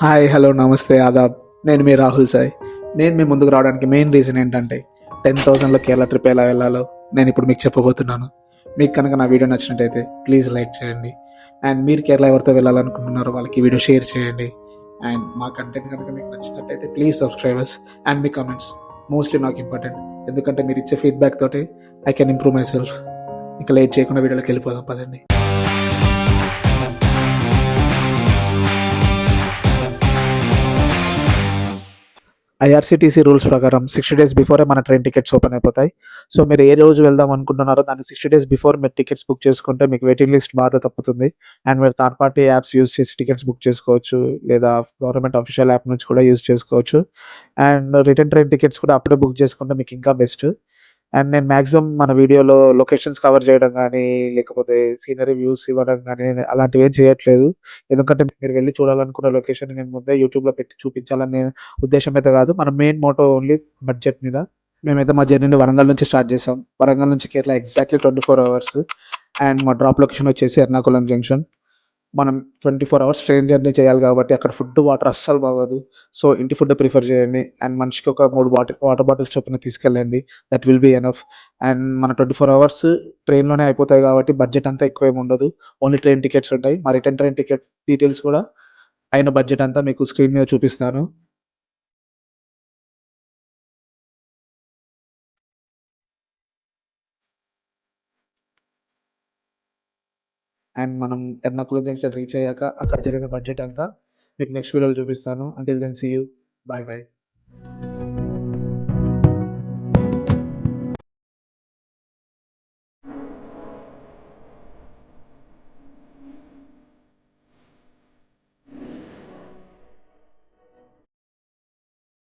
Hi hello నమస్తే ఆదాబ్. నేను మీ రాహుల్ సాయ్. నేను మీ ముందుకు రావడానికి మెయిన్ రీజన్ ఏంటంటే 10,000లో కేరళ ట్రిప్ ఎలా వెళ్ళాలో నేను ఇప్పుడు మీకు చెప్పబోతున్నాను. మీకు కనుక నా వీడియో నచ్చినట్టయితే ప్లీజ్ లైక్ చేయండి. అండ్ మీరు కేరళ ఎవరితో వెళ్ళాలనుకుంటున్నారో వాళ్ళకి ఈ వీడియో షేర్ చేయండి. అండ్ మా కంటెంట్ కనుక మీకు నచ్చినట్టయితే please subscribers and me comments mostly నాకు ఇంపార్టెంట్. ఎందుకంటే మీరు ఇచ్చే ఫీడ్బ్యాక్ తోటి I can improve my self. ఇంకా లేట్ చేయకుండా వీడియోలోకి వెళ్ళిపోదాం పదండి. ఐఆర్సీటీసీ రూల్స్ ప్రకారం 60 డేస్ బిఫోరే మన ట్రైన్ టికెట్స్ ఓపెన్ అయిపోతాయి. సో మీరు ఏ రోజు వెళ్దాం అనుకుంటున్నారో దాన్ని 60 డేస్ బిఫోర్ మీరు టికెట్స్ బుక్ చేసుకుంటే మీకు వెయిటింగ్ లిస్ట్ బాధ తప్పుతుంది. అండ్ మీరు థర్డ్ పార్టీ యాప్స్ యూజ్ చేసి టికెట్స్ బుక్ చేసుకోవచ్చు, లేదా గవర్నమెంట్ అఫీషియల్ యాప్ నుంచి కూడా యూజ్ చేసుకోవచ్చు. అండ్ రిటర్న్ ట్రైన్ టికెట్స్ కూడా అప్పుడే బుక్ చేసుకుంటే మీకు ఇంకా బెస్ట్. అండ్ నేను మాక్సిమం మన వీడియోలో లొకేషన్స్ కవర్ చేయడం కానీ, లేకపోతే సీనరీ వ్యూస్ ఇవ్వడం కానీ అలాంటివి ఏం చేయట్లేదు. ఎందుకంటే మీరు వెళ్ళి చూడాలనుకున్న లొకేషన్ నేను ముందే యూట్యూబ్లో పెట్టి చూపించాలని ఉద్దేశం అయితే కాదు. మన మెయిన్ మోటో ఓన్లీ బడ్జెట్ మీద. మేమైతే మా జర్నీని వరంగల్ నుంచి స్టార్ట్ చేసాం. వరంగల్ నుంచి కేరళ ఎగ్జాక్ట్లీ 24 అవర్స్. అండ్ మా డ్రాప్ లొకేషన్ వచ్చేసి ఎర్నాకుళం జంక్షన్. మనం 24 అవర్స్ ట్రైన్ జర్నీ చేయాలి కాబట్టి అక్కడ ఫుడ్ వాటర్ అస్సలు బాగోదు. సో ఇంటి ఫుడ్ ప్రిఫర్ చేయండి. అండ్ మనిషికి ఒక 3 వాటర్ బాటిల్స్ చొప్పున తీసుకెళ్ళండి. That will be enough. And మన 24 అవర్స్ ట్రైన్లోనే అయిపోతాయి కాబట్టి బడ్జెట్ అంతా ఎక్కువ ఏమి ఉండదు. ఓన్లీ ట్రైన్ టికెట్స్ ఉంటాయి. మా రిటర్న్ ట్రైన్ టికెట్ డీటెయిల్స్ కూడా అయిన బడ్జెట్ అంతా మీకు స్క్రీన్ మీద చూపిస్తాను. అండ్ మనం ఎర్నాకుళం జంక్షన్ రీచ్ అయ్యాక అక్కడ జరిగిన బడ్జెట్ అంతా మీకు నెక్స్ట్ వీడియోలో చూపిస్తాను. Until then see you. Bye bye.